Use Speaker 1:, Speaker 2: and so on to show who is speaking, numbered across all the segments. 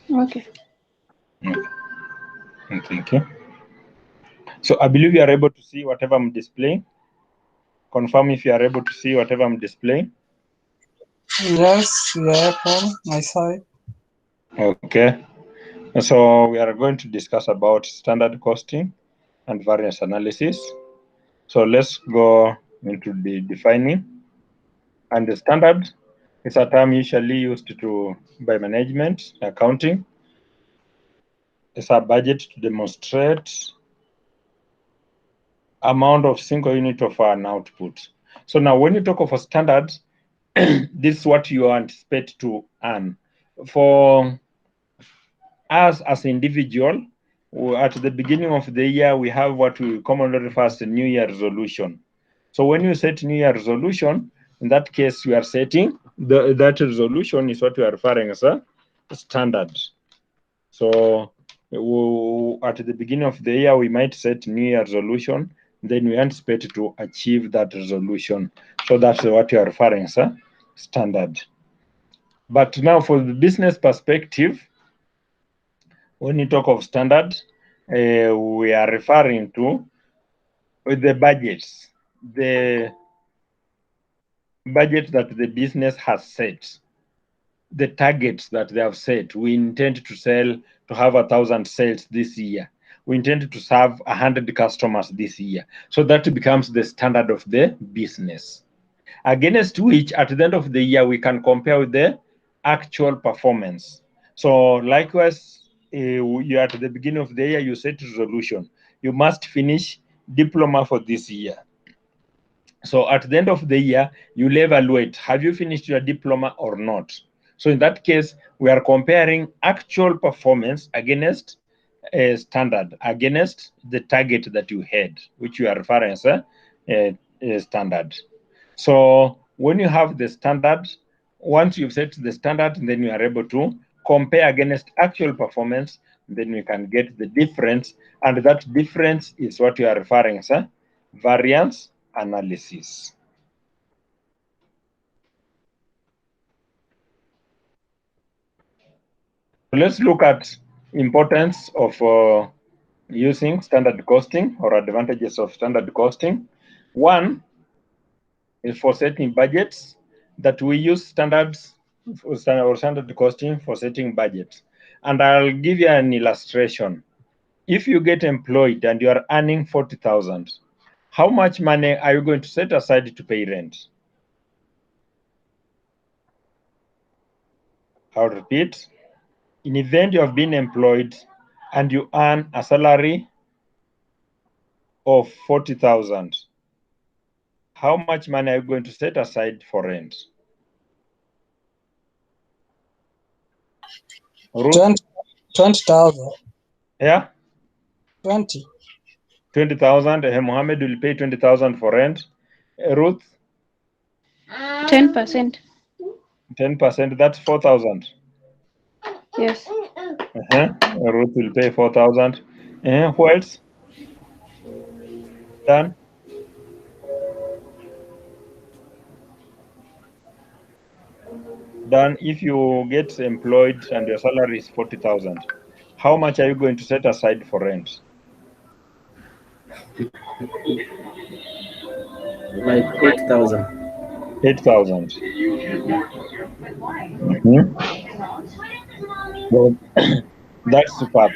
Speaker 1: Okay.
Speaker 2: Thank you. So I believe you are able to see whatever I'm displaying. Confirm if you are able to see whatever I'm displaying.
Speaker 3: Yes, yeah, Paul, I saw it.
Speaker 2: Okay. So we are going to discuss about standard costing and variance analysis. So let's go into the defining. And the standard is a term usually used by management accounting. It's a budget to demonstrate amount of single unit of an output. So now when you talk of a standard, this is what you anticipate to earn. For us as an individual, at the beginning of the year, we have what we commonly refer as a New Year resolution. So when you set New Year resolution, in that case, you are setting that resolution is what we are referring as a standard. So at the beginning of the year, we might set New Year resolution, then we anticipate to achieve that resolution. So that's what you are referring as a standard. But now for the business perspective, when you talk of standard, we are referring to the budgets, the budget that the business has set, the targets that they have set. We intend to have 1,000 sales this year. We intend to serve 100 customers this year. So that becomes the standard of the business, against which at the end of the year, we can compare with the actual performance. So likewise, you at the beginning of the year, you set resolution. You must finish diploma for this year. So at the end of the year, you'll evaluate, have you finished your diploma or not? So in that case, we are comparing actual performance against a standard, against the target that you had, which you are referring as a standard. So when you have the standard, once you've set the standard, then you are able to compare against actual performance, then you can get the difference. And that difference is what you are referring as a variance analysis. Let's look at importance of using standard costing or advantages of standard costing. One is for setting budgets, that we use standards or standard costing for setting budgets. And I'll give you an illustration. If you get employed and you are earning 40,000, how much money are you going to set aside to pay rent? I'll repeat. In event you have been employed and you earn a salary of 40,000, how much money are you going to set aside for rent?
Speaker 3: 20,000.
Speaker 2: Yeah?
Speaker 3: 20,000.
Speaker 2: Mohammed will pay 20,000 for rent. Ruth?
Speaker 1: 10%.
Speaker 2: 10%, that's 4,000.
Speaker 1: Yes.
Speaker 2: Ruth will pay 4,000. Who else? Dan? Dan, if you get employed and your salary is 40,000, how much are you going to set aside for rent?
Speaker 4: Like 8,000.
Speaker 2: 8,000. Well, that's superb.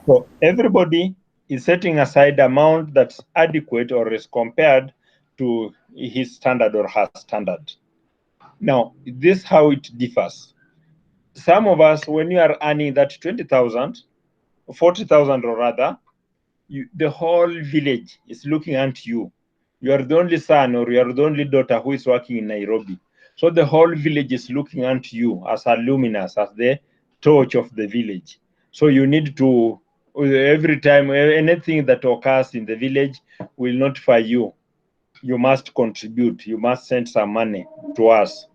Speaker 2: So everybody is setting aside amount that's adequate or is compared to his standard or her standard. Now, this is how it differs. Some of us, when you are earning that 20,000, 40,000 or rather, the whole village is looking at you. You are the only son or you are the only daughter who is working in Nairobi. So the whole village is looking at you as a luminous, as the torch of the village. So you need to, every time, anything that occurs in the village will notify you. You must contribute. You must send some money to us.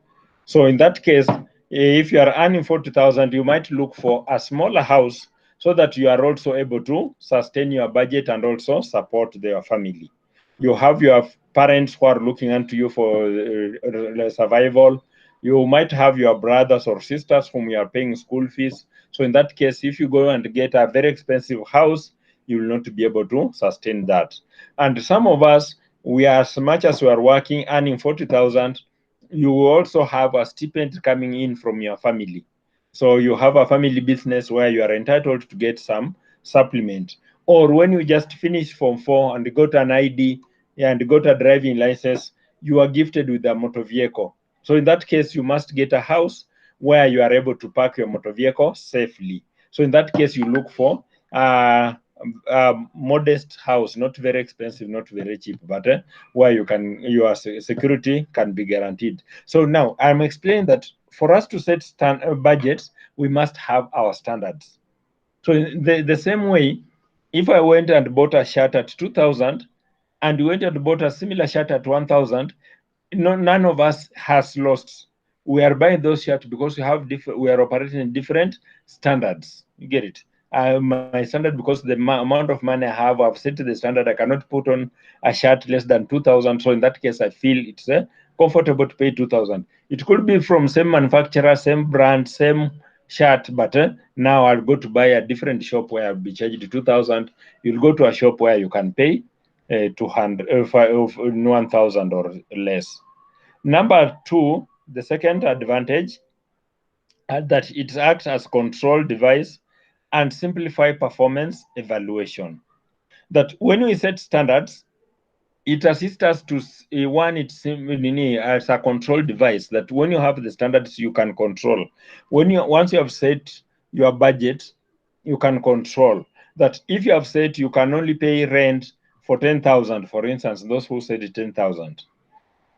Speaker 2: So in that case, if you are earning 40,000, you might look for a smaller house so that you are also able to sustain your budget and also support your family. You have your parents who are looking unto you for survival. You might have your brothers or sisters whom you are paying school fees. So in that case, if you go and get a very expensive house, you will not be able to sustain that. And some of us, we are, as much as we are working, earning 40,000, you also have a stipend coming in from your family. So you have a family business where you are entitled to get some supplement. Or when you just finish Form 4 and got an ID and got a driving license, you are gifted with a motor vehicle. So in that case, you must get a house where you are able to park your motor vehicle safely. So in that case, you look for a modest house, not very expensive, not very cheap, but where you can, your security can be guaranteed. So now I'm explaining that for us to set budgets, we must have our standards. So the same way, if I went and bought a shirt at 2,000 and went and bought a similar shirt at 1,000, none of us has lost. We are buying those shirts because we have different, we are operating in different standards. You get it? My standard, because the amount of money I have, I've set the standard. I cannot put on a shirt less than 2,000. So in that case, I feel it's comfortable to pay 2,000. It could be from same manufacturer, same brand, same shirt, but now I'll go to buy a different shop where I'll be charged 2,000. You'll go to a shop where you can pay 200, 1,000 or less. Number two, the second advantage, that it acts as control device and simplify performance evaluation. That when we set standards, it assists us to one, it's as a control device, that when you have the standards, you can control. Once you have set your budget, you can control that. If you have said you can only pay rent for 10,000, for instance, those who said 10,000,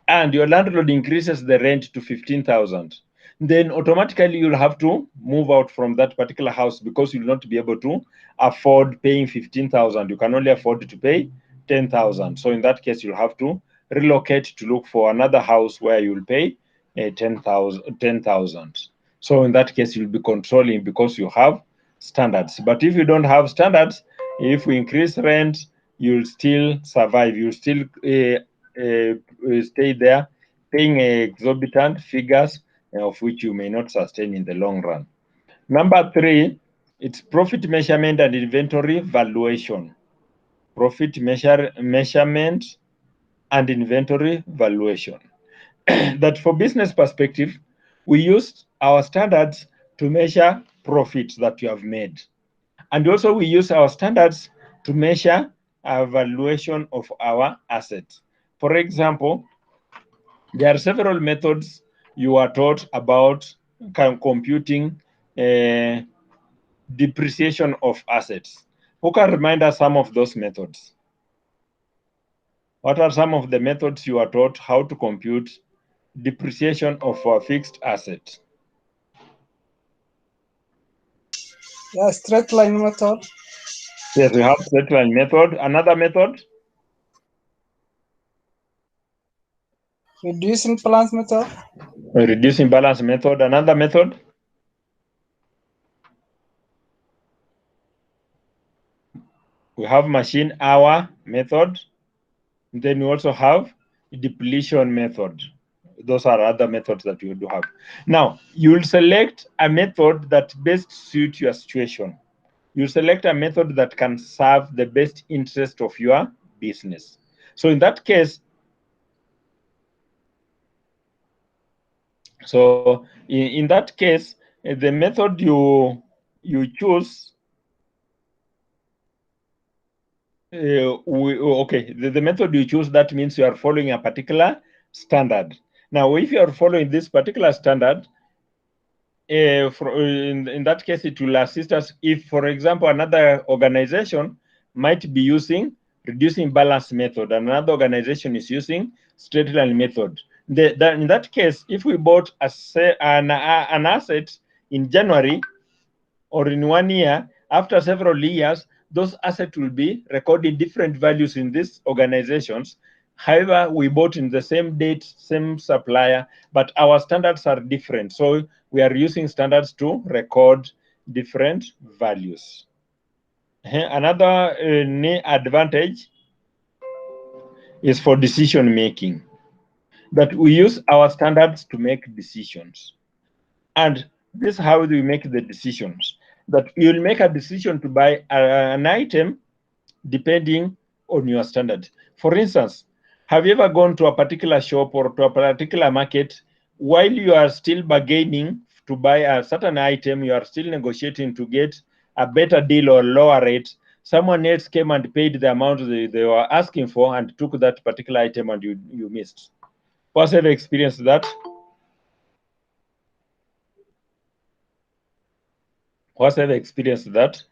Speaker 2: and your landlord increases the rent to 15,000, then automatically you'll have to move out from that particular house, because you'll not be able to afford paying 15,000. You can only afford to pay 10,000. So in that case, you'll have to relocate to look for another house where you'll pay 10,000. So in that case, you'll be controlling because you have standards. But if you don't have standards, if we increase rent, you'll still survive. You'll still stay there paying exorbitant figures of which you may not sustain in the long run. Number three, it's profit measurement and inventory valuation. Profit measurement and inventory valuation. That for business perspective, we use our standards to measure profits that you have made. And also we use our standards to measure our valuation of our assets. For example, there are several methods you are taught about computing depreciation of assets. Who can remind us some of those methods? What are some of the methods you are taught how to compute depreciation of a fixed asset?
Speaker 3: Yeah, straight line method.
Speaker 2: Yes, we have straight line method. Another method?
Speaker 3: Reducing balance method.
Speaker 2: Reducing balance method. Another method? We have machine hour method. Then we also have depletion method. Those are other methods that you do have. Now, you'll select a method that best suits your situation. You select a method that can serve the best interest of your business. So in that case, the method you choose, the method you choose, that means you are following a particular standard. Now, if you are following this particular standard, in that case, it will assist us if, for example, another organization might be using reducing balance method, and another organization is using straight line method. In that case, if we bought an asset in January or in 1 year, after several years, those assets will be recording different values in these organizations. However, we bought in the same date, same supplier, but our standards are different. So we are using standards to record different values. Another advantage is for decision making. that we use our standards to make decisions. And this is how we make the decisions. That you'll make a decision to buy an item depending on your standard. For instance, have you ever gone to a particular shop or to a particular market while you are still bargaining to buy a certain item, you are still negotiating to get a better deal or lower rate? Someone else came and paid the amount they were asking for and took that particular item and you missed. Who's ever experienced that? Who's ever experienced that?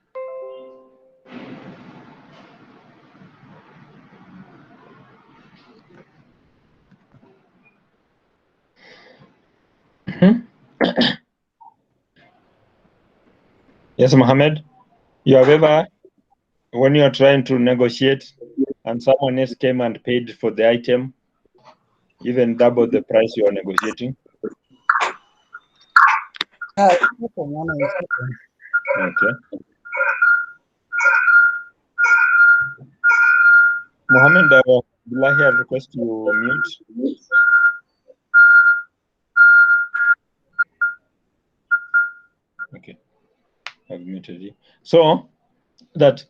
Speaker 2: Yes, Mohammed, you have ever, when you are trying to negotiate and someone else came and paid for the item, even double the price you are negotiating?
Speaker 3: Yeah,
Speaker 2: Okay. Mohammed, Abdullahi, I request you mute. Okay, I've muted you. So that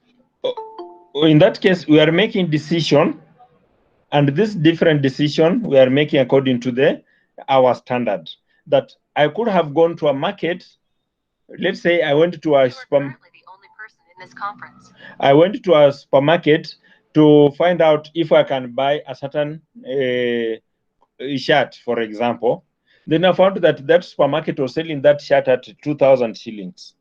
Speaker 2: in that case, we are making decision, and this different decision we are making according to our standard. That I could have gone to a market. Let's say I went to a I went to a supermarket to find out if I can buy a certain shirt, for example. Then I found that that supermarket was selling that shirt at 2,000 shillings.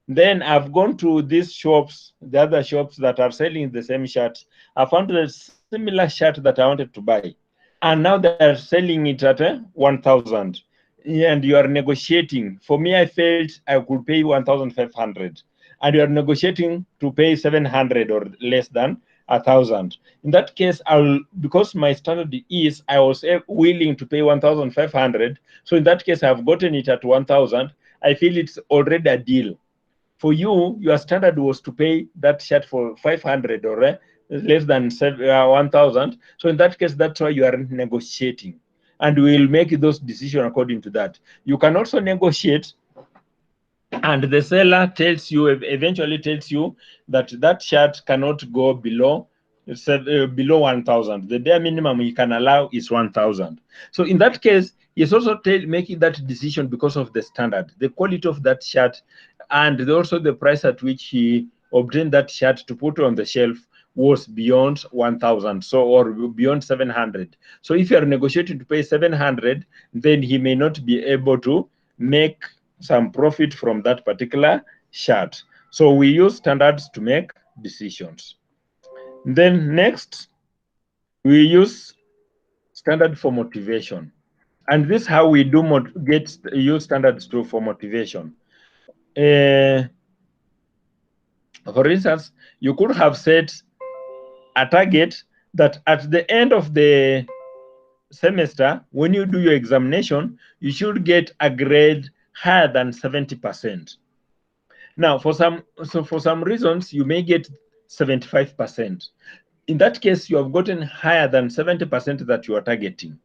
Speaker 2: Then I've gone to these shops, the other shops that are selling the same shirt. I found a similar shirt that I wanted to buy. And now they're selling it at 1,000. And you are negotiating. For me, I felt I could pay 1,500. And you are negotiating to pay 700 or less than 1,000. In that case, because my standard is I was willing to pay 1,500. So in that case, I've gotten it at 1,000. I feel it's already a deal. For you, your standard was to pay that shirt for 500 or less than 1,000. So in that case, that's why you are negotiating. And we'll make those decisions according to that. You can also negotiate, and the seller eventually tells you that that shirt cannot go below 1,000. The bare minimum he can allow is 1,000. So in that case, he's also making that decision because of the standard, the quality of that shirt, and also the price at which he obtained that shirt to put on the shelf was beyond 1,000, so or beyond 700. So if you are negotiating to pay 700, then he may not be able to make some profit from that particular shirt. So we use standards to make decisions. Then next, we use standard for motivation. And this is how we do use standards for motivation. For instance, you could have set a target that at the end of the semester, when you do your examination, you should get a grade higher than 70%. Now, for some reasons, you may get 75%. In that case, you have gotten higher than 70% that you are targeting.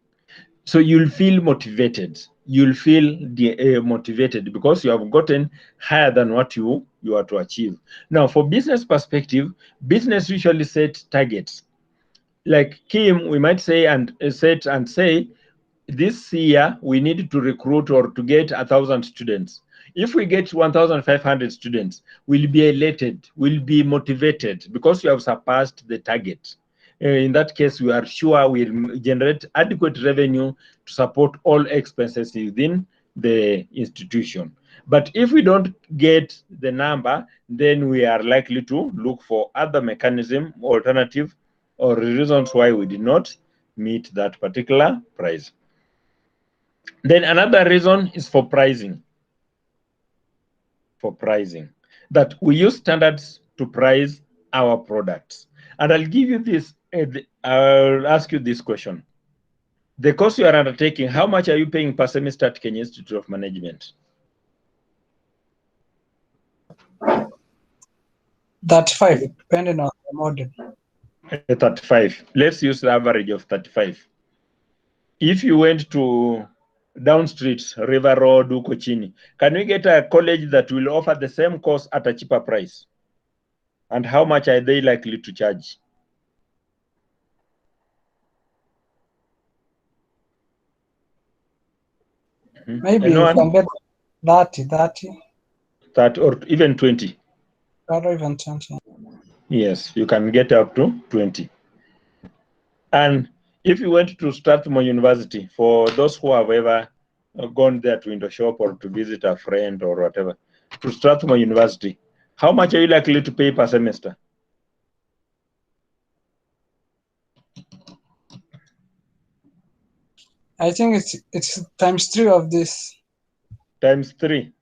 Speaker 2: So you'll feel motivated. You'll feel motivated because you have gotten higher than what you are to achieve. Now, for business perspective, business usually set targets. Like Kim, we might say say, this year we need to recruit or to get 1,000 students. If we get 1,500 students, we'll be elated, we'll be motivated because we have surpassed the target. In that case, we are sure we'll generate adequate revenue to support all expenses within the institution. But if we don't get the number, then we are likely to look for other mechanism, alternative, or reasons why we did not meet that particular price. Then another reason is for pricing. That we use standards to price our products. And I'll give you this, I'll ask you this question. The course you are undertaking, how much are you paying per semester at Kenya Institute of Management?
Speaker 3: 35, depending on the model.
Speaker 2: 35. Let's use the average of 35. if you went to down streets, River Road, huko chini, can we get a college that will offer the same course at a cheaper price? And how much are they likely to charge?
Speaker 3: Maybe you can get 30,
Speaker 2: that, or even 20.
Speaker 3: or even 20.
Speaker 2: Yes, you can get up to 20. And if you went to Strathmore University, for those who have ever gone there to window shop or to visit a friend or whatever, to Strathmore University, how much are you likely to pay per semester?
Speaker 3: I think it's times 3 of this.
Speaker 2: Times 3.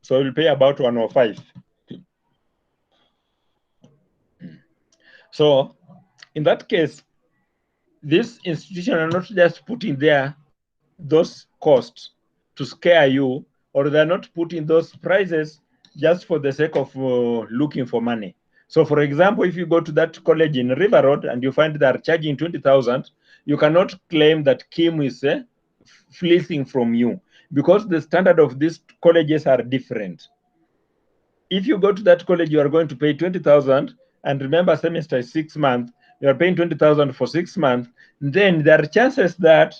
Speaker 2: So you'll pay about 105. So in that case, this institution are not just putting there those costs to scare you, or they're not putting those prices just for the sake of looking for money. So for example, if you go to that college in River Road and you find they're charging 20,000, you cannot claim that Kim is fleecing from you, because the standard of these colleges are different. If you go to that college, you are going to pay 20,000, and remember, semester is 6 months, you are paying 20,000 for 6 months, then there are chances that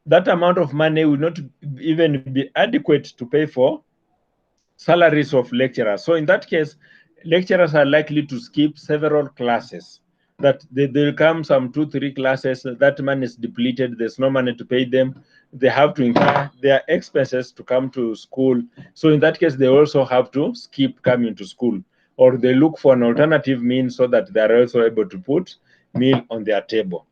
Speaker 2: that amount of money will not even be adequate to pay for salaries of lecturers. So in that case, lecturers are likely to skip several classes. That they'll come some 2-3 classes, that money is depleted, there's no money to pay them, they have to incur their expenses to come to school. So in that case, they also have to skip coming to school, or they look for an alternative means so that they're also able to put meal on their table.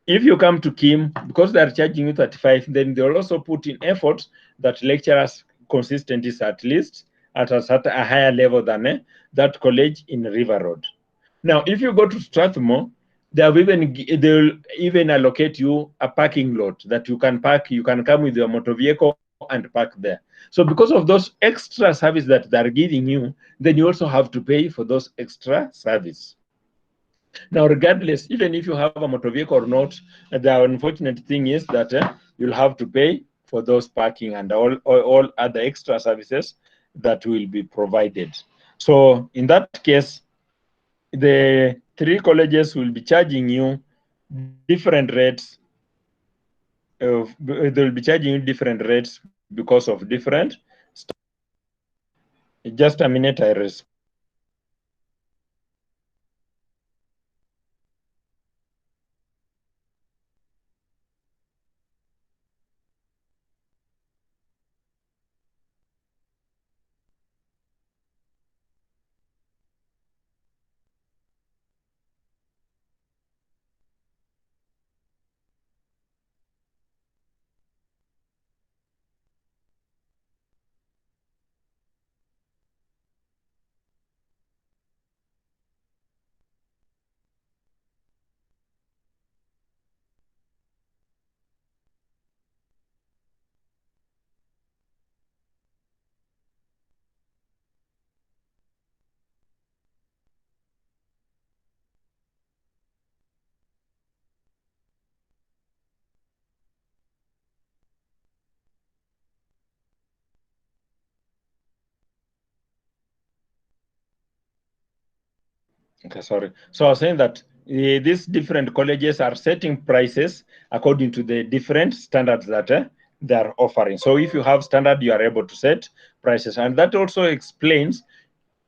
Speaker 2: If you come to Kim, because they're charging you 35, then they'll also put in effort that lecturers' consistency is at least at a higher level than that college in River Road. Now, if you go to Strathmore, they'll even allocate you a parking lot that you can park. You can come with your motor vehicle and park there. So because of those extra service that they're giving you, then you also have to pay for those extra service. Now, regardless, even if you have a motor vehicle or not, the unfortunate thing is that you'll have to pay for those parking and all other extra services that will be provided. So in that case, the 3 colleges will be charging you different rates. They'll be charging you different rates because of different. Just a minute, I respond. Okay, sorry. So I was saying that these different colleges are setting prices according to the different standards that they are offering. So if you have standard, you are able to set prices. And that also explains,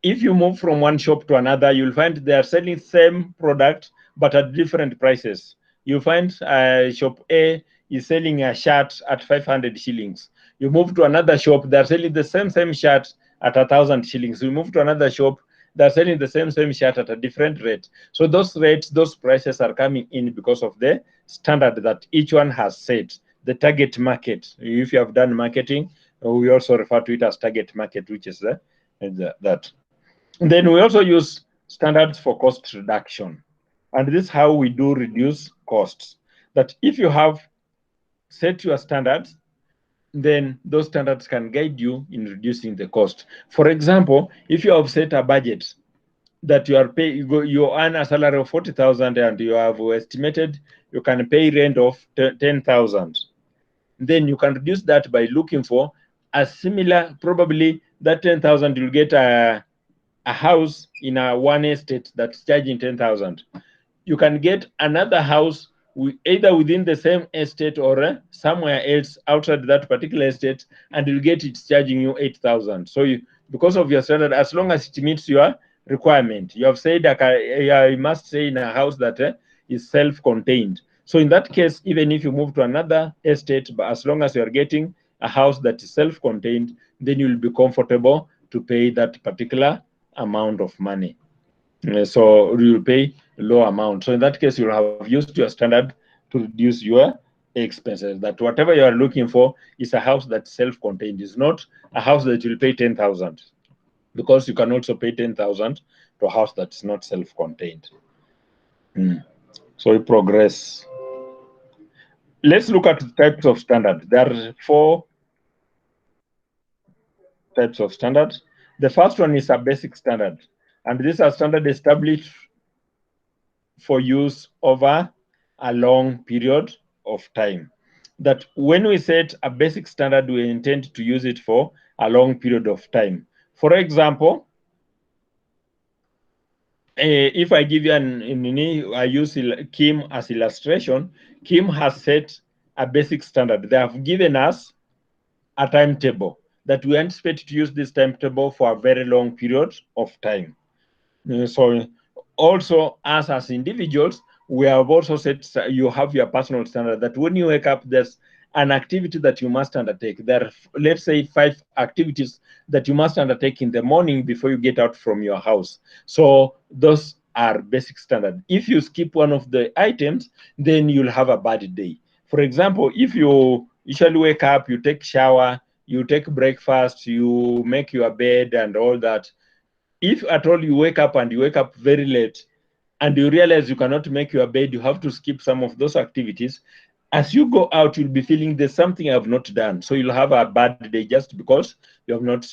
Speaker 2: if you move from one shop to another, you'll find they are selling same product, but at different prices. You find shop A is selling a shirt at 500 shillings. You move to another shop, they're selling the same shirt at 1,000 shillings. You move to another shop, they're selling the same shirt at a different rate. So those rates, those prices are coming in because of the standard that each one has set. The target market. If you have done marketing, we also refer to it as target market, which is that. And then we also use standards for cost reduction. And this is how we do reduce costs. That if you have set your standards, then those standards can guide you in reducing the cost. For example, if you have set a budget that you are pay, you earn a salary of 40,000 and you have estimated you can pay rent of 10,000. Then you can reduce that by looking for a similar, probably that 10,000 you'll get a house in a one estate that's charging 10,000. You can get another house either within the same estate or somewhere else outside that particular estate, and you'll get it charging you 8,000. So because of your standard, as long as it meets your requirement, you have said I must stay in a house that is self-contained. So in that case, even if you move to another estate, but as long as you are getting a house that is self-contained, then you'll be comfortable to pay that particular amount of money. So you'll pay a low amount. So in that case, you'll have used your standard to reduce your expenses. That whatever you are looking for is a house that's self-contained. It's not a house that you'll pay 10,000, because you can also pay 10,000 to a house that's not self-contained. So we progress. Let's look at the types of standard. There are 4 types of standard. The first one is a basic standard, and this is a standard established for use over a long period of time. That when we set a basic standard, we intend to use it for a long period of time. For example, if I give you I use Kim as illustration. Kim has set a basic standard. They have given us a timetable that we anticipate to use this timetable for a very long period of time. So also us as individuals, we have also set, you have your personal standard that when you wake up, there's an activity that you must undertake. There are, let's say, 5 activities that you must undertake in the morning before you get out from your house. So those are basic standard. If you skip one of the items, then you'll have a bad day. For example, if you usually wake up, you take shower, you take breakfast, you make your bed and all that. If at all you wake up and you wake up very late and you realize you cannot make your bed, you have to skip some of those activities. As you go out, you'll be feeling there's something I have not done. So you'll have a bad day just because you have not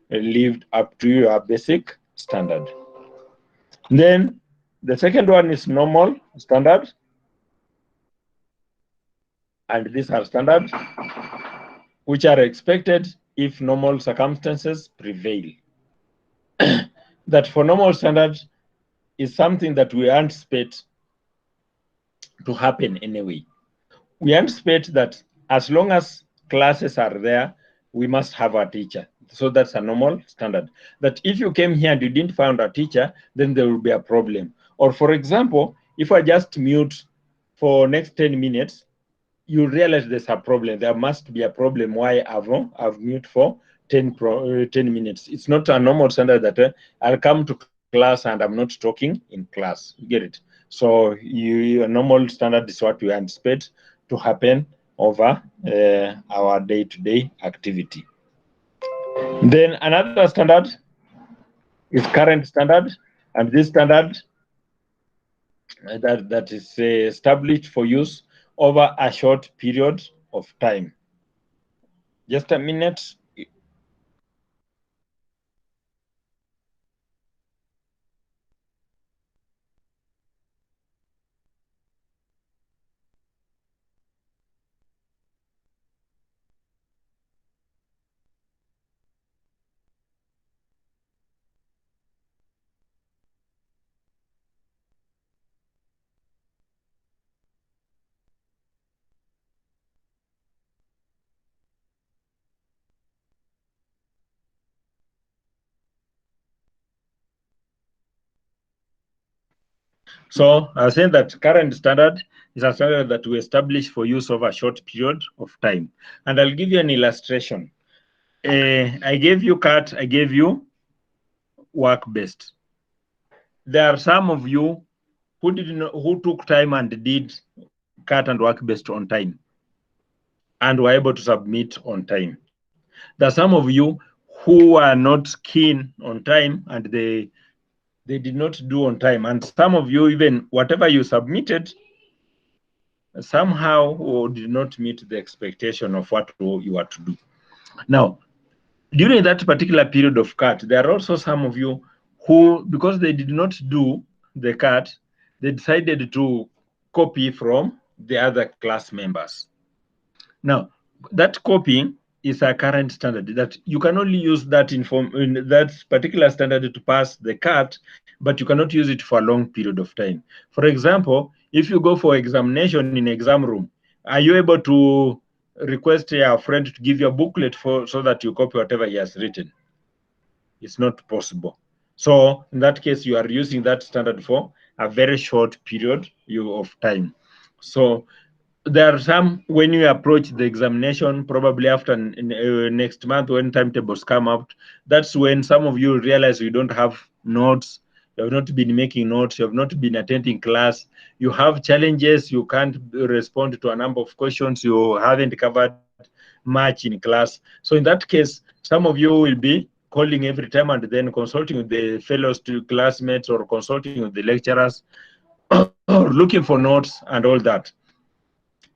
Speaker 2: lived up to your basic standard. Then the second one is normal standard. And these are standards which are expected if normal circumstances prevail. That for normal standards is something that we anticipate to happen anyway. We anticipate that as long as classes are there, we must have a teacher. So that's a normal standard. That if you came here and you didn't find a teacher, then there will be a problem. Or for example, if I just mute for next 10 minutes, you realize there's a problem. There must be a problem why I've mute for 10 minutes. It's not a normal standard that I'll come to class and I'm not talking in class. You get it? So a normal standard is what we anticipate to happen over our day-to-day activity. Then another standard is current standard, and this standard that is established for use over a short period of time. Just a minute. So I was saying that current standard is a standard that we establish for use over a short period of time. And I'll give you an illustration. I gave you CAT, I gave you work-based. There are some of you who took time and did CAT and work-based on time and were able to submit on time. There are some of you who are not keen on time and they did not do on time. And some of you, even whatever you submitted, somehow did not meet the expectation of what you are to do. Now, during that particular period of CAT, there are also some of you who, because they did not do the cut, they decided to copy from the other class members. Now, that copying is a current standard that you can only use that in that particular standard to pass the cut, but you cannot use it for a long period of time. For example, if you go for examination in exam room, are you able to request your friend to give you a booklet so that you copy whatever he has written? It's not possible. So in that case, you are using that standard for a very short period of time. So there are some, when you approach the examination, probably after next month when timetables come out, that's when some of you realize you don't have notes, you have not been making notes, you have not been attending class, you have challenges, you can't respond to a number of questions, you haven't covered much in class. So in that case, some of you will be calling every time and then consulting with the fellows to classmates or consulting with the lecturers or looking for notes and all that.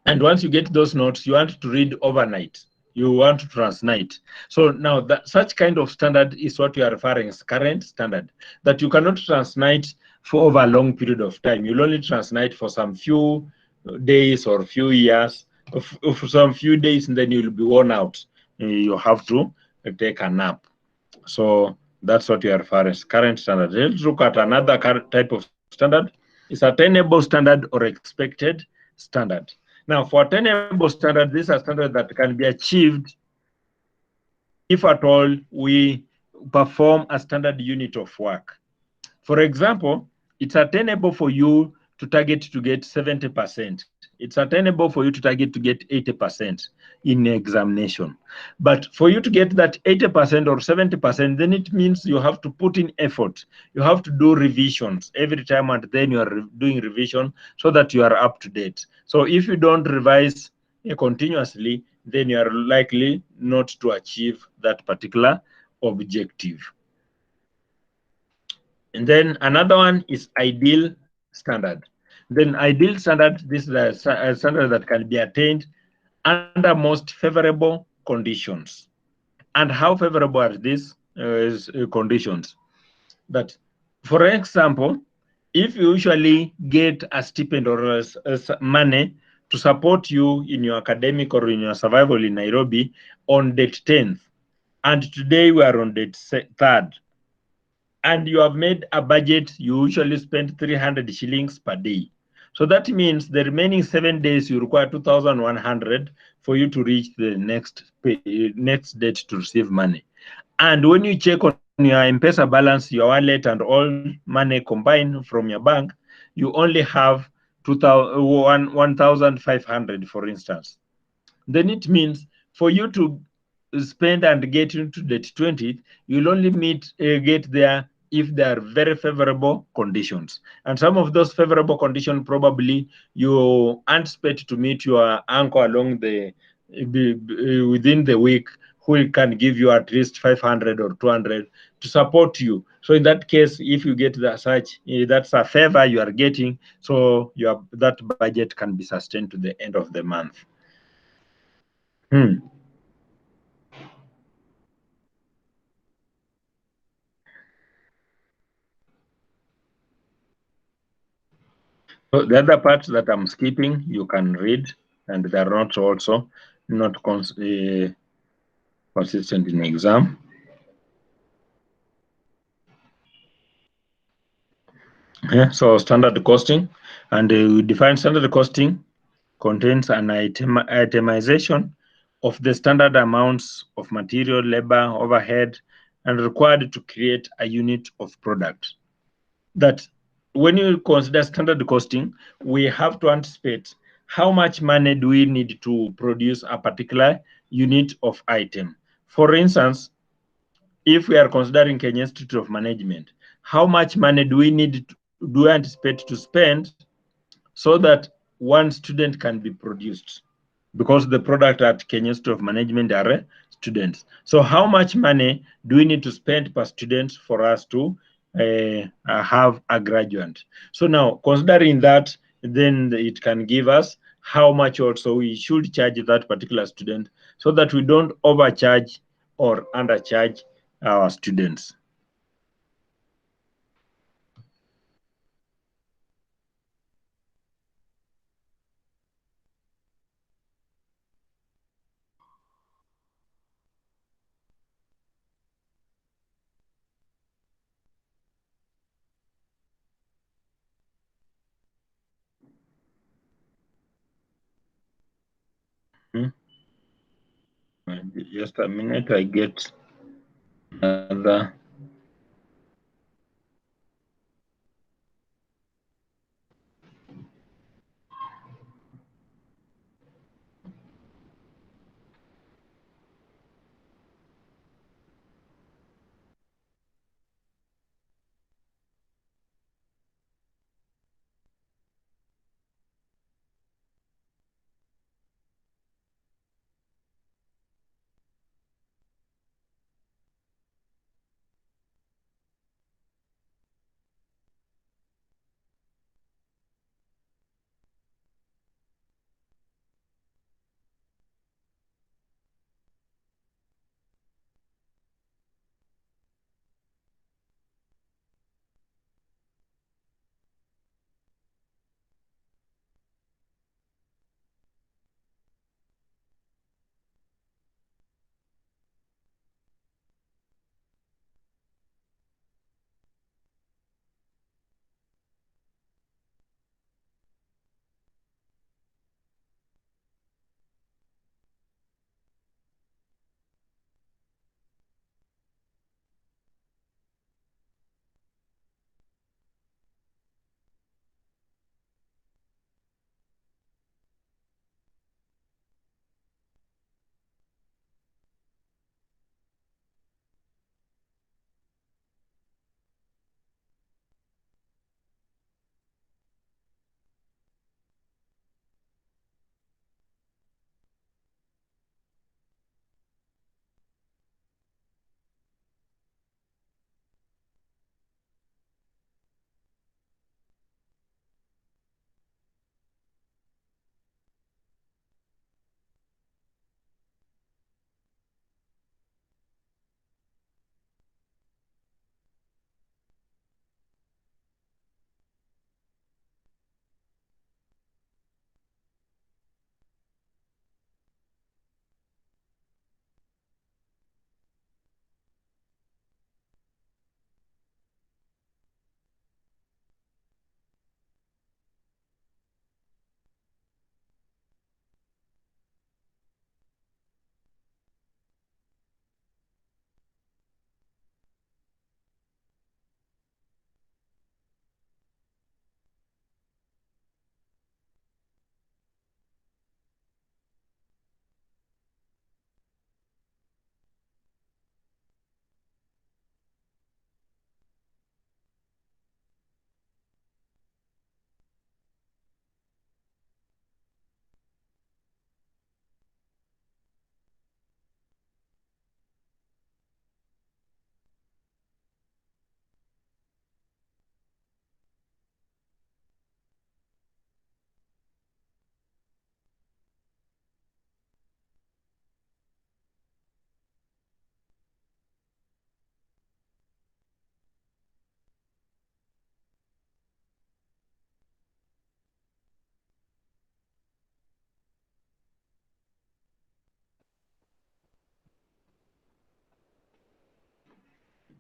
Speaker 2: And once you get those notes, you want to read overnight. You want to transnight. So now that such kind of standard is what we are referring as current standard, that you cannot transnight for over a long period of time. You'll only transnight for some few days or few years, for some few days, and then you'll be worn out. You have to take a nap. So that's what you are referring as current standard. Let's look at another type of standard. It's attainable standard or expected standard. Now, for attainable standard, these are standards that can be achieved if at all we perform a standard unit of work. For example, it's attainable for you to target to get 70%. It's attainable for you to target to get 80% in examination. But for you to get that 80% or 70%, then it means you have to put in effort. You have to do revisions every time, and then you are doing revision so that you are up to date. So if you don't revise continuously, then you are likely not to achieve that particular objective. And then another one is ideal standard. Then ideal standard, this is a standard that can be attained under most favorable conditions. And how favorable are these conditions? That, for example, if you usually get a stipend or money to support you in your academic or in your survival in Nairobi on date 10th, and today we are on date 3rd, and you have made a budget, you usually spend 300 shillings per day. So that means the remaining 7 days you require 2,100 for you to reach the next date to receive money. And when you check on your M-Pesa balance, your wallet, and all money combined from your bank, you only have 1,500, for instance. Then it means for you to spend and get into date 20th, you'll only get there if there are very favorable conditions. And some of those favorable conditions, probably you anticipate to meet your uncle along the within the week, who can give you at least 500 or 200 to support you. So in that case, if you get that such, that's a favor you are getting. So that budget can be sustained to the end of the month. So the other parts that I'm skipping, you can read, and they're not also not consistent in exam. So standard costing, and we define standard costing contains an itemization of the standard amounts of material, labor, overhead, and required to create a unit of product. That when you consider standard costing, we have to anticipate how much money do we need to produce a particular unit of item. For instance, if we are considering Kenya Institute of Management, how much money do we anticipate to spend so that one student can be produced? Because the product at Kenya Institute of Management are students. So how much money do we need to spend per student for us to have a graduate? So now, considering that, then it can give us how much also we should charge that particular student so that we don't overcharge or undercharge our students. Just a minute, I get another.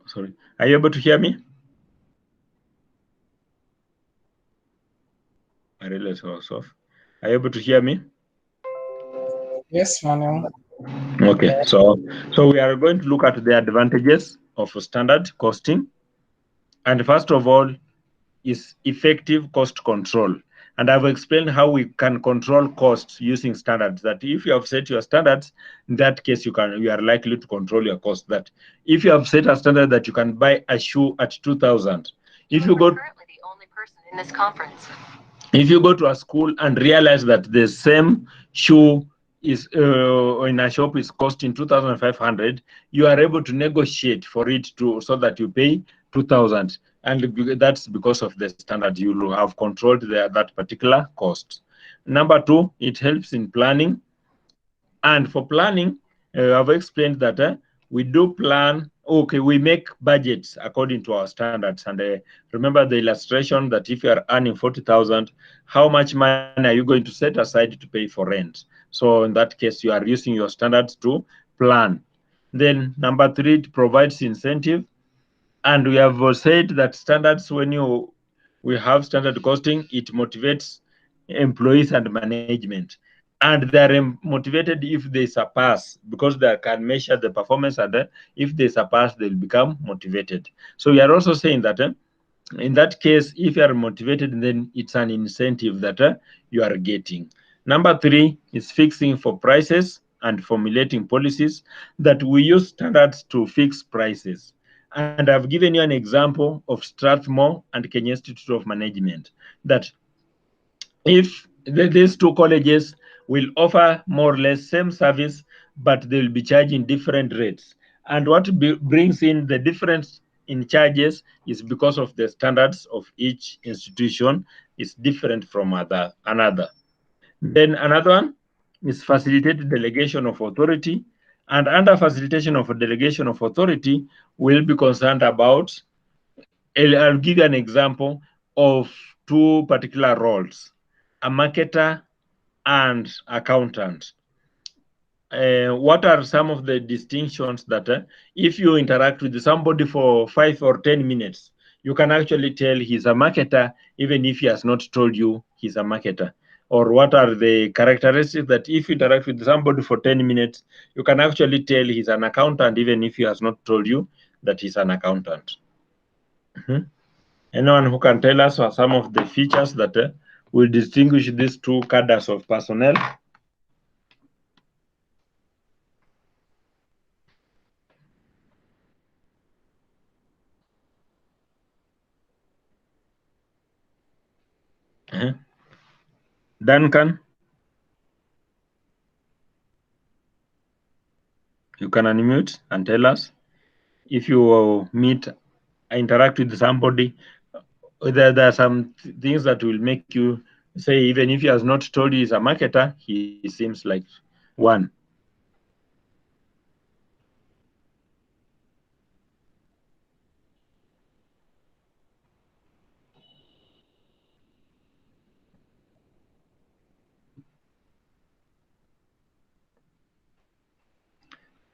Speaker 2: Sorry, are you able to hear me? I realized I was off. Are you able to hear me?
Speaker 3: Yes, Manuel.
Speaker 2: Okay, so we are going to look at the advantages of standard costing, and first of all is effective cost control. And I've explained how we can control costs using standards. That if you have set your standards, in that case you are likely to control your cost. That if you have set a standard that you can buy a shoe at 2,000, if you go currently the only person in this conference. If you go to a school and realize that the same shoe is in a shop is costing 2,500, you are able to negotiate for it to so that you pay 2,000, and that's because of the standard. You will have controlled that particular cost. Number two, it helps in planning. And for planning, I've explained that we do plan. Okay, we make budgets according to our standards. And remember the illustration that if you are earning 40,000, how much money are you going to set aside to pay for rent? So in that case, you are using your standards to plan. Then number three, it provides incentive. And we have said that standards, we have standard costing, it motivates employees and management. and they are motivated if they surpass, because they can measure the performance, and if they surpass, they'll become motivated. So we are also saying that in that case, if you are motivated, then it's an incentive that you are getting. Number 3 is fixing for prices and formulating policies, that we use standards to fix prices. And I've given you an example of Strathmore and Kenya Institute of Management, that if these two colleges will offer more or less same service, but they will be charging different rates. And what brings in the difference in charges is because of the standards of each institution is different from another. Then another one is facilitated delegation of authority. And under facilitation of a delegation of authority, we'll be concerned about, I'll give you an example of two particular roles, a marketer and accountant. What are some of the distinctions that if you interact with somebody for 5 or 10 minutes, you can actually tell he's a marketer even if he has not told you he's a marketer? Or what are the characteristics that if you interact with somebody for 10 minutes, you can actually tell he's an accountant even if he has not told you that he's an accountant? Anyone who can tell us some of the features that will distinguish these two cadres of personnel? Duncan, you can unmute and tell us if you interact with somebody, there are some things that will make you say, even if he has not told you he's a marketer, he seems like one.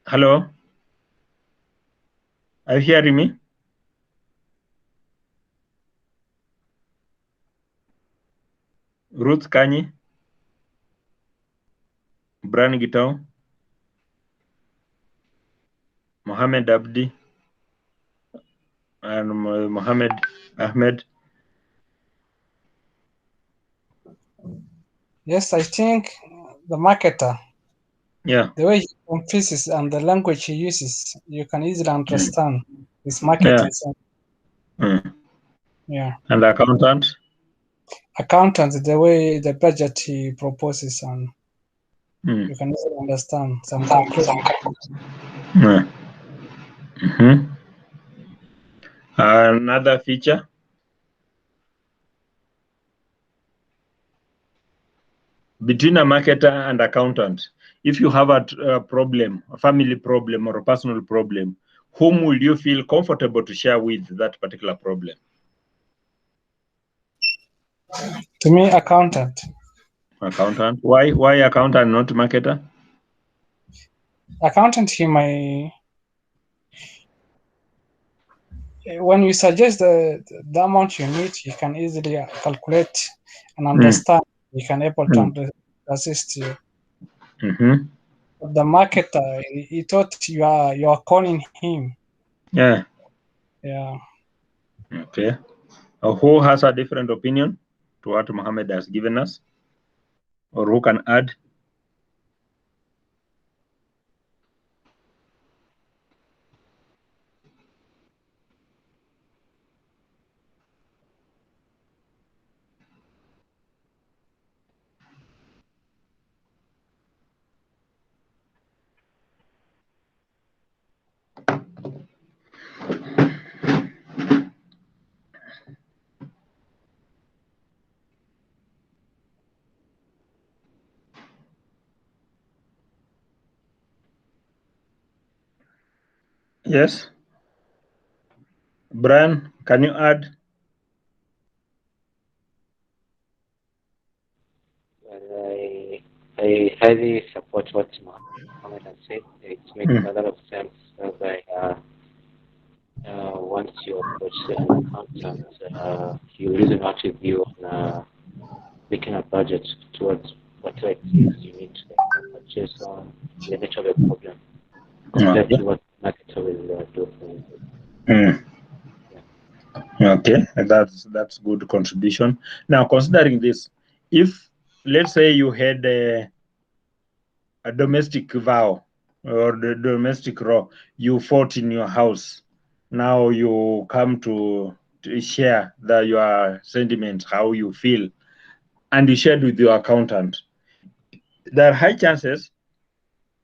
Speaker 2: Hello? Are you hearing me? Ruth Kanyi? Bran Gitau? Mohammed Abdi? And Mohammed Ahmed?
Speaker 3: Yes, I think the marketer,
Speaker 2: Yeah.
Speaker 3: the way he confuses and the language he uses, you can easily understand his marketing. Yeah.
Speaker 2: And accountant?
Speaker 3: Accountant, the way the budget he proposes, and you can easily understand some conclusions.
Speaker 2: Another feature? Between a marketer and accountant, if you have a problem, a family problem or a personal problem, whom will you feel comfortable to share with that particular problem?
Speaker 3: To me, accountant.
Speaker 2: Accountant. Why accountant, not marketer?
Speaker 3: Accountant, he may, when you suggest the amount you need, he can easily calculate and understand. He can able to assist you. The marketer, he thought you are calling him.
Speaker 2: Yeah.
Speaker 3: Yeah.
Speaker 2: Okay. Who has a different opinion to what Mohammed has given us, or who can add? Yes. Brian, can you add?
Speaker 5: I highly support what Mohammed has said. It makes a lot of sense by once you approach an accountant, you reason out with you on making a budget towards whatever it is you need to purchase on the nature of the problem compared to what marketer will do for you.
Speaker 2: Mm. Okay, that's good contribution. Now, considering this, if let's say you had a domestic vow or the domestic law, you fought in your house. Now you come to share your sentiments, how you feel, and you shared with your accountant. There are high chances,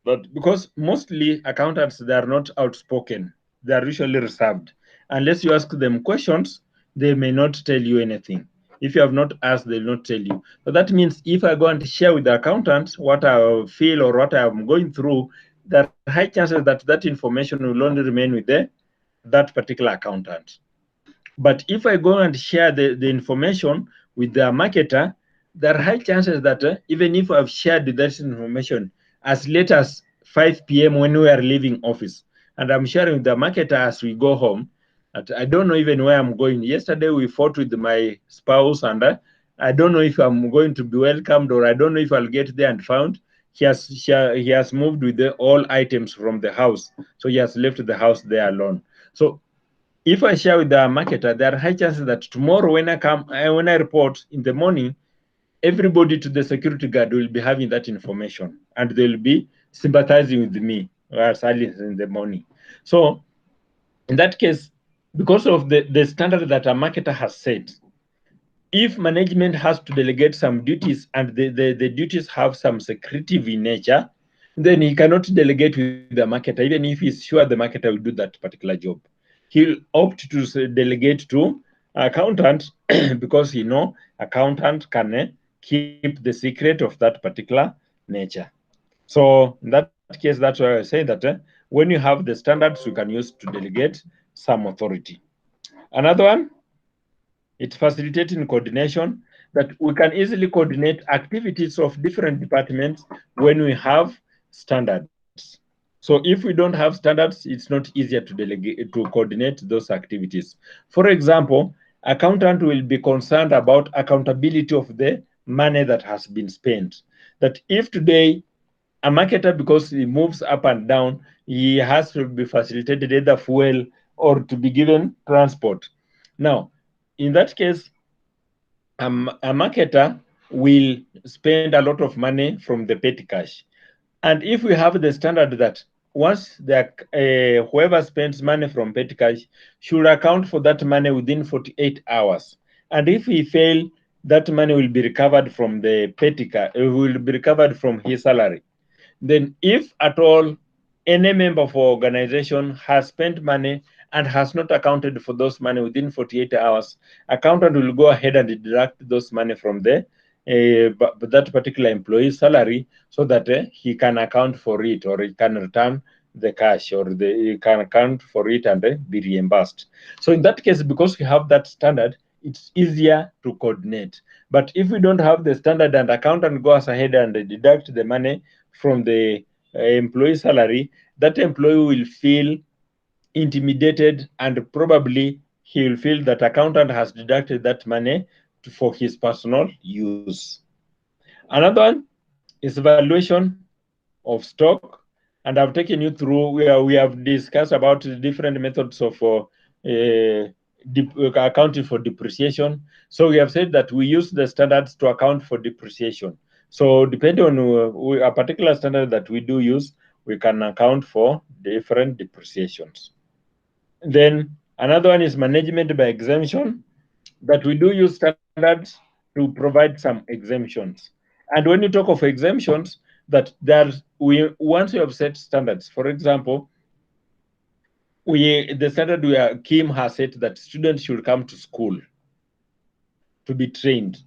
Speaker 2: but because mostly accountants they are not outspoken, they are usually reserved. Unless you ask them questions, they may not tell you anything. If you have not asked, they'll not tell you. So that means if I go and share with the accountant what I feel or what I'm going through, there are high chances that that information will only remain with that particular accountant. But if I go and share the information with the marketer, there are high chances that even if I've shared that information as late as 5 p.m. when we are leaving office, and I'm sharing with the marketer as we go home, that I don't know even where I'm going. Yesterday we fought with my spouse, and I don't know if I'm going to be welcomed, or I don't know if I'll get there and found. He has moved with all items from the house, so he has left the house there alone. So if I share with the marketer, there are high chances that tomorrow when I report in the morning, everybody to the security guard will be having that information, and they'll be sympathizing with me as early as in the morning. So in that case, because of the standard that a marketer has set, if management has to delegate some duties and the duties have some secretive in nature, then he cannot delegate with the marketer, even if he's sure the marketer will do that particular job. He'll opt to delegate to accountant because he know accountant can keep the secret of that particular nature. So in that case, that's why I say that when you have the standards, you can use to delegate some authority. Another one, it's facilitating coordination, that we can easily coordinate activities of different departments when we have standards. So if we don't have standards, it's not easier to delegate to coordinate those activities. For example, accountant will be concerned about accountability of the money that has been spent. That if today a marketer, because he moves up and down, he has to be facilitated either fuel or to be given transport. Now, in that case, a marketer will spend a lot of money from the petty cash. And if we have the standard that once whoever spends money from petty cash should account for that money within 48 hours. And if he fail, that money will be recovered from the petty cash, will be recovered from his salary. Then if at all any member of our organization has spent money and has not accounted for those money within 48 hours, accountant will go ahead and deduct those money from that particular employee's salary so that he can account for it, or he can return the cash, or he can account for it and be reimbursed. So in that case, because we have that standard, it's easier to coordinate. But if we don't have the standard and accountant goes ahead and deduct the money from the employee salary, that employee will feel intimidated, and probably he will feel that accountant has deducted that money for his personal use. Another one is valuation of stock, and I've taken you through where we have discussed about the different methods of accounting for depreciation. So we have said that we use the standards to account for depreciation. So depending on a particular standard that we do use, we can account for different depreciations. Then another one is management by exemption, that we do use standards to provide some exemptions. And when you talk of exemptions, that once we have set standards, for example, the standard where Kim has said that students should come to school to be trained.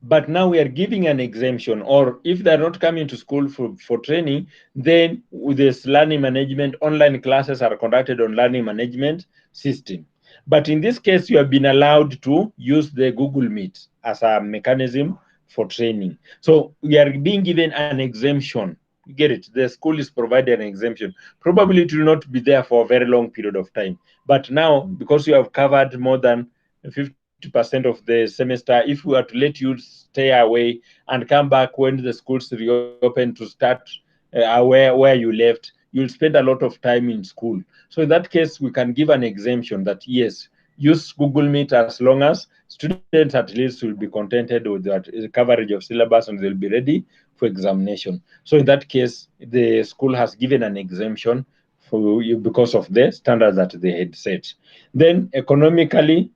Speaker 2: But now we are giving an exemption, or if they're not coming to school for training, then with this learning management, online classes are conducted on learning management system. But in this case, you have been allowed to use the Google Meet as a mechanism for training. So we are being given an exemption. You get it? The school is providing an exemption. Probably it will not be there for a very long period of time. But now, because you have covered more than 50% 50% of the semester, if we were to let you stay away and come back when the schools reopen to start where you left, you'll spend a lot of time in school. So in that case, we can give an exemption that yes, use Google Meet as long as students at least will be contented with that coverage of syllabus and they'll be ready for examination. So in that case, the school has given an exemption for you because of the standards that they had set. Then economically,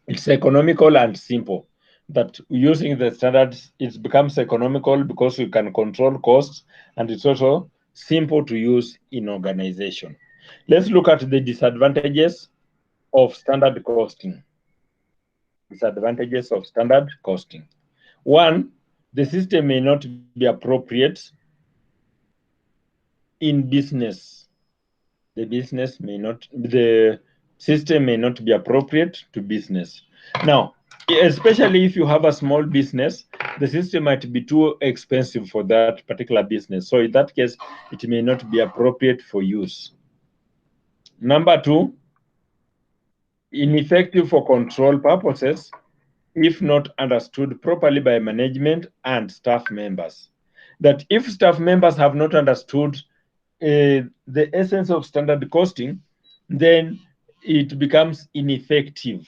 Speaker 2: it's economical and simple. That using the standards, it becomes economical because you can control costs, and it's also simple to use in organization. Let's look at the disadvantages of standard costing. Disadvantages of standard costing. One, the system may not be appropriate in business. The system may not be appropriate to business. Now, especially if you have a small business, the system might be too expensive for that particular business. So in that case, it may not be appropriate for use. Number two, ineffective for control purposes if not understood properly by management and staff members. That if staff members have not understood the essence of standard costing, then it becomes ineffective.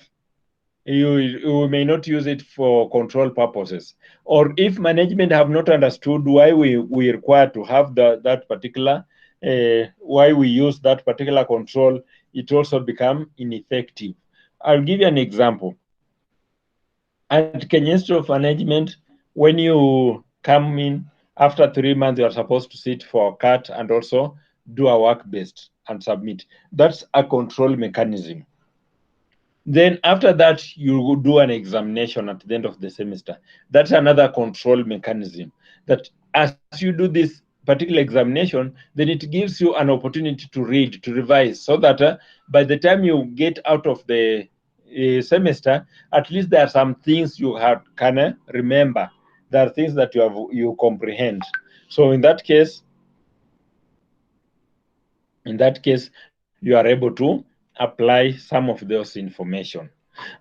Speaker 2: You may not use it for control purposes. Or if management have not understood why we require to have that particular, why we use that particular control, it also become ineffective. I'll give you an example. At Kenya Institute of Management, when you come in after 3 months, you are supposed to sit for a cut and also do a work-based and submit. That's a control mechanism. Then after that, you do an examination at the end of the semester. That's another control mechanism. That as you do this particular examination, then it gives you an opportunity to read, to revise, so that by the time you get out of the semester, at least there are some things you can remember. There are things that you comprehend. So in that case, you are able to apply some of those information.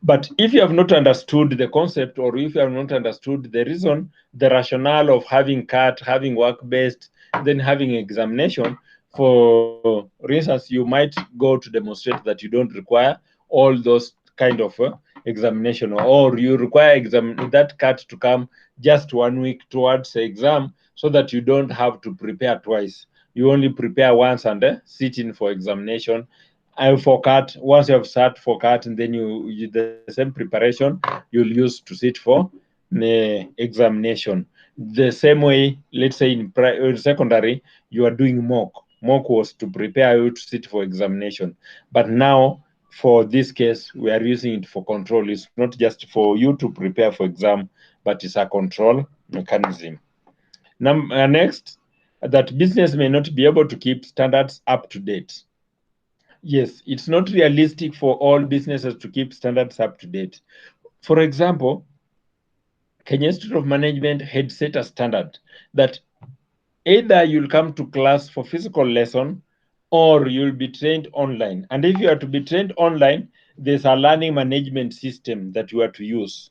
Speaker 2: But if you have not understood the concept, or if you have not understood the reason, the rationale of having CAT, having work-based, then having examination, for instance, you might go to demonstrate that you don't require all those kind of examination, or you require that CAT to come just 1 week towards the exam so that you don't have to prepare twice. You only prepare once and sit in for examination. And for CAT, once you have sat for CAT, and then the same preparation you'll use to sit for the examination. The same way, let's say in secondary, you are doing mock. Mock was to prepare you to sit for examination. But now, for this case, we are using it for control. It's not just for you to prepare for exam, but it's a control mechanism. Next, that business may not be able to keep standards up to date. Yes, it's not realistic for all businesses to keep standards up to date. For example, Kenya Institute of Management had set a standard that either you'll come to class for physical lesson or you'll be trained online. And if you are to be trained online, there's a learning management system that you are to use.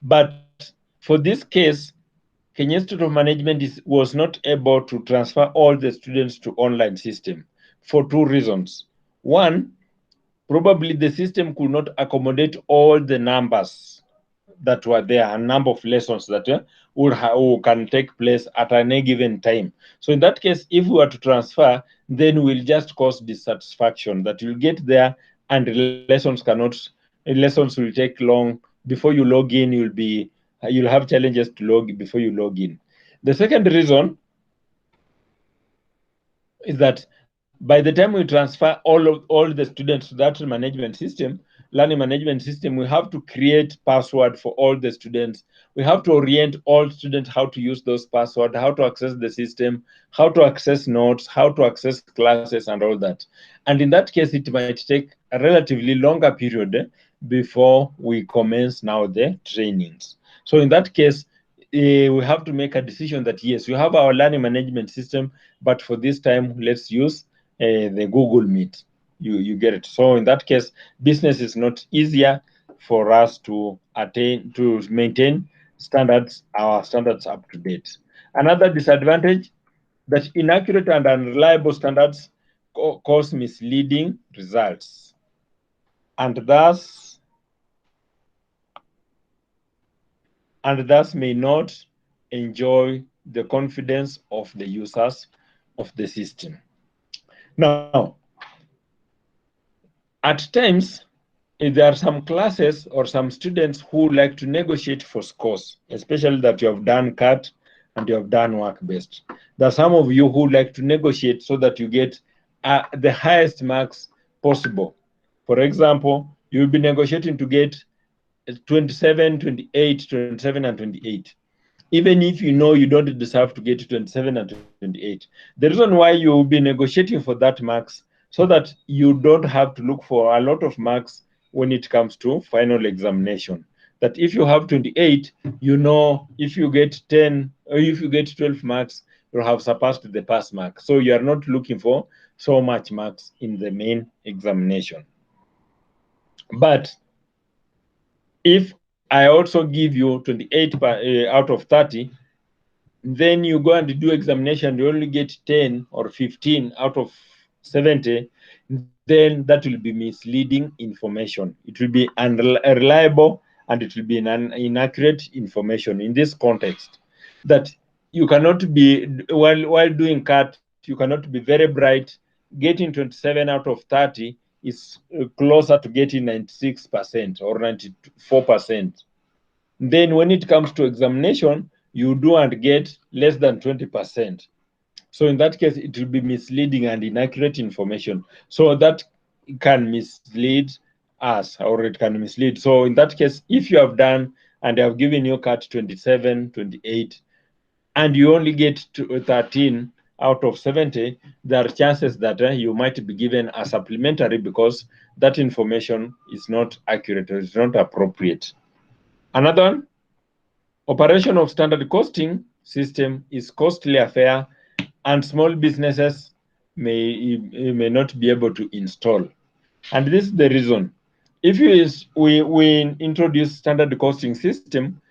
Speaker 2: But for this case, Kenya Institute of Management was not able to transfer all the students to online system for two reasons. One, probably the system could not accommodate all the numbers that were there, a number of lessons that can take place at any given time. So in that case, if we were to transfer, then we'll just cause dissatisfaction, that you'll get there and lessons will take long. Before you log in, you'll have challenges to log before you log in. The second reason is that by the time we transfer all the students to that learning management system, we have to create password for all the students. We have to orient all students how to use those passwords, how to access the system, how to access notes, how to access classes, and all that. And in that case, it might take a relatively longer period before we commence now the trainings. So in that case, we have to make a decision that yes, you have our learning management system, but for this time, let's use the Google Meet. you get it. So in that case, business is not easier for us to maintain standards, our standards up to date. Another disadvantage, that inaccurate and unreliable standards cause misleading results, and thus may not enjoy the confidence of the users of the system. Now, at times, there are some classes or some students who like to negotiate for scores, especially that you have done CAT and you have done work-based. There are some of you who like to negotiate so that you get the highest marks possible. For example, you'll be negotiating to get 27, 28, 27, and 28. Even if you know you don't deserve to get 27 and 28. The reason why you will be negotiating for that marks, so that you don't have to look for a lot of marks when it comes to final examination. That if you have 28, you know if you get 10 or if you get 12 marks, you'll have surpassed the pass mark. So you are not looking for so much marks in the main examination. But if I also give you 28 out of 30, then you go and do examination, you only get 10 or 15 out of 70, then that will be misleading information. It will be unreliable and it will be an inaccurate information in this context. That you cannot be, while doing CAT, you cannot be very bright. Getting 27 out of 30 is closer to getting 96% or 94%. Then when it comes to examination, you do and get less than 20%. So in that case, it will be misleading and inaccurate information. So that can mislead us, or it can mislead. So in that case, if you have done and have given your CAT 27, 28, and you only get to 13 out of 70, there are chances that you might be given a supplementary because that information is not accurate or is not appropriate. Another one, operation of standard costing system is costly affair, and small businesses may not be able to install. And this is the reason. If we introduce standard costing system,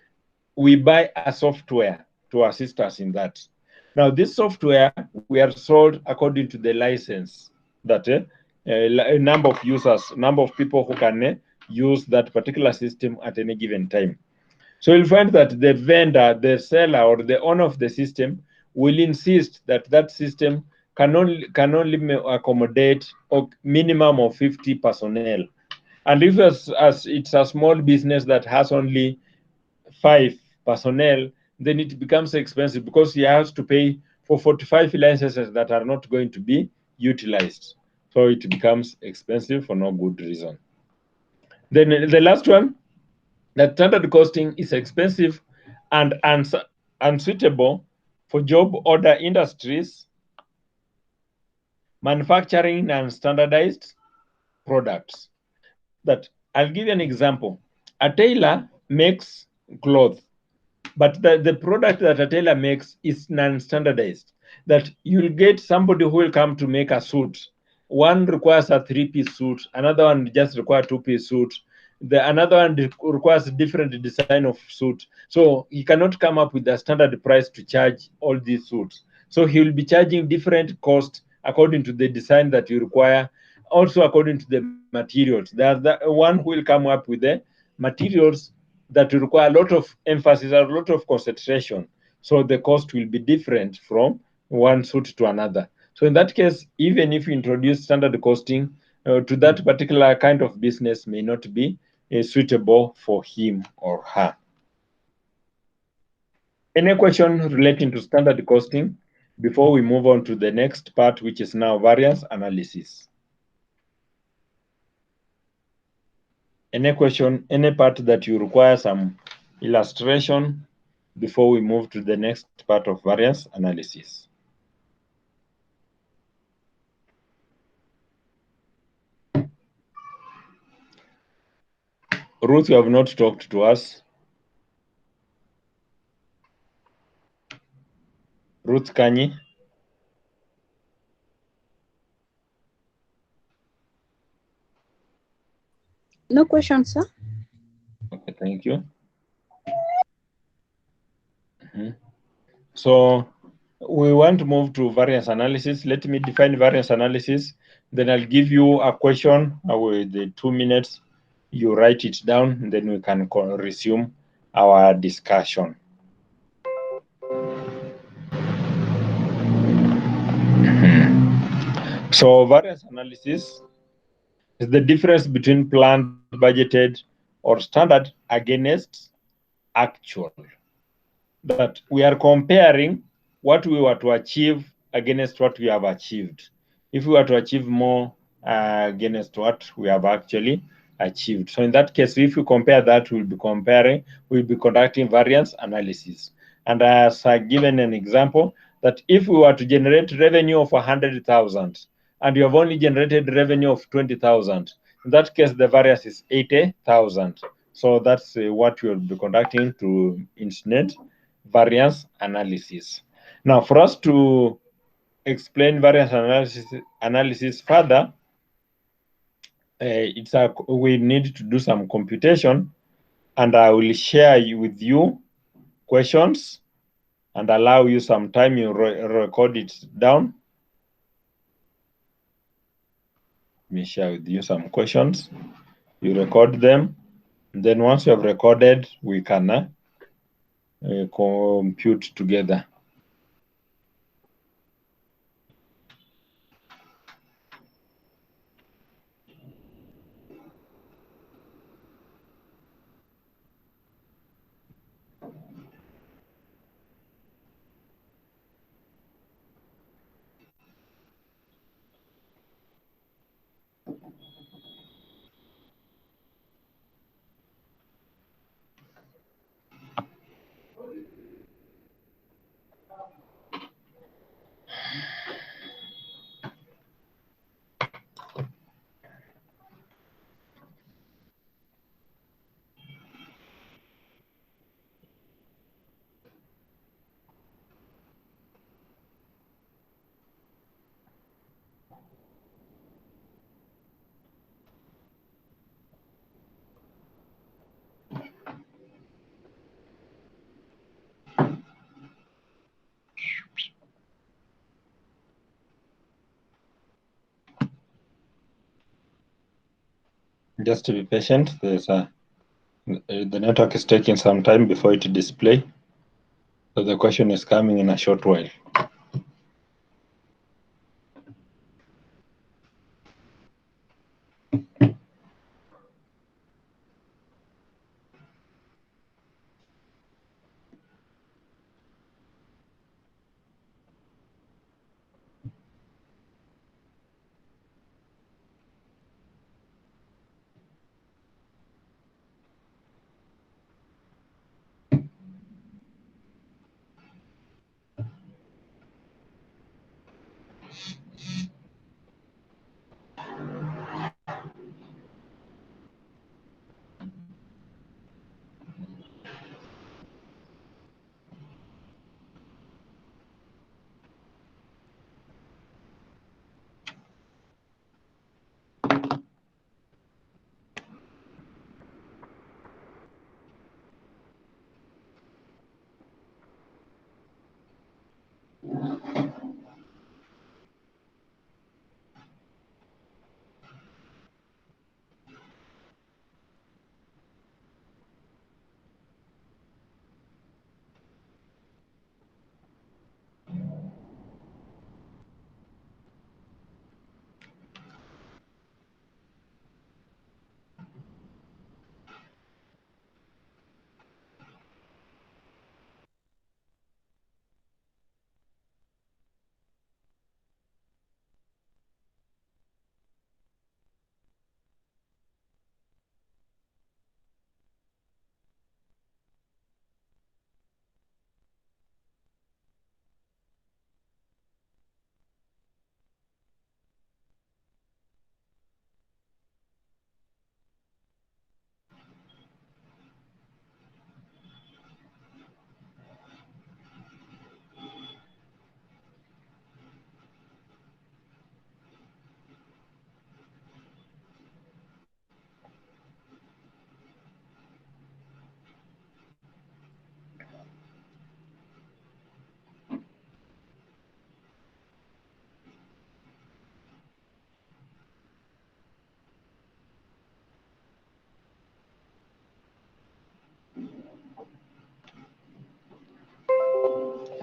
Speaker 2: we buy a software to assist us in that. Now, this software, we are sold according to the license that a number of users, number of people who can use that particular system at any given time. So you'll find that the vendor, the seller, or the owner of the system will insist that that system can only accommodate a minimum of 50 personnel. And if it's a small business that has only 5 personnel, then it becomes expensive because he has to pay for 45 licenses that are not going to be utilized. So it becomes expensive for no good reason. Then the last one, that standard costing is expensive and unsuitable for job order industries, manufacturing and standardized products. That I'll give you an example. A tailor makes clothes, but the product that a tailor makes is non-standardized. That you'll get somebody who will come to make a suit. One requires a 3-piece suit, another one just requires 2-piece suit. Another one requires a different design of suit. So he cannot come up with a standard price to charge all these suits. So he will be charging different costs according to the design that you require, also according to the materials. There's the one who will come up with the materials that require a lot of emphasis, a lot of concentration. So the cost will be different from one suit to another. So in that case, even if you introduce standard costing to that particular kind of business, may not be suitable for him or her. Any question relating to standard costing before we move on to the next part, which is now variance analysis? Any question, any part that you require some illustration before we move to the next part of variance analysis? Ruth, you have not talked to us. Ruth Kanyi.
Speaker 1: No question, sir.
Speaker 2: Okay, thank you. So we want to move to variance analysis. Let me define variance analysis. Then I'll give you a question with the 2 minutes. You write it down, and then we can resume our discussion. So variance analysis is the difference between planned, budgeted, or standard against actual. That we are comparing what we were to achieve against what we have achieved. If we were to achieve more against what we have actually achieved. So in that case, if we compare that, we'll be conducting variance analysis. And as given an example, that if we were to generate revenue of 100,000 and you have only generated revenue of 20,000, in that case, the variance is 80,000. So that's what we'll be conducting to instate variance analysis. Now, for us to explain variance analysis further, we need to do some computation, and I will share with you questions and allow you some time. You record it down. Let me share with you some questions. You record them. And then once you have recorded, we can compute together. Just to be patient, the network is taking some time before it display. So the question is coming in a short while.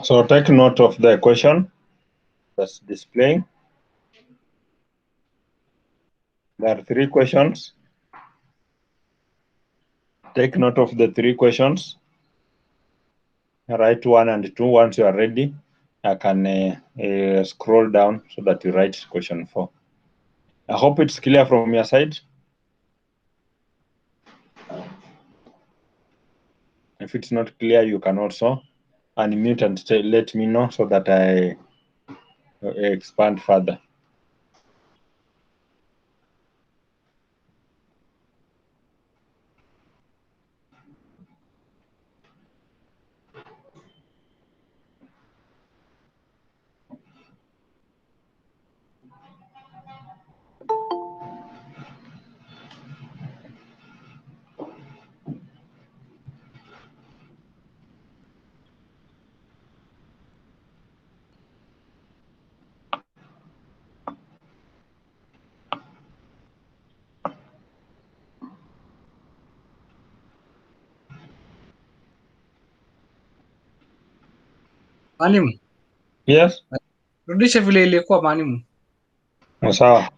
Speaker 2: So take note of the equation that's displaying. There are 3 questions. Take note of the 3 questions. Write 1 and 2. Once you are ready, I can scroll down so that you write question 4. I hope it's clear from your side. If it's not clear, you can also unmute and let me know so that I expand further.
Speaker 3: Mwalimu,
Speaker 2: Yes?
Speaker 3: rudisha vile ilikuwa mwalimu.
Speaker 2: Sawa.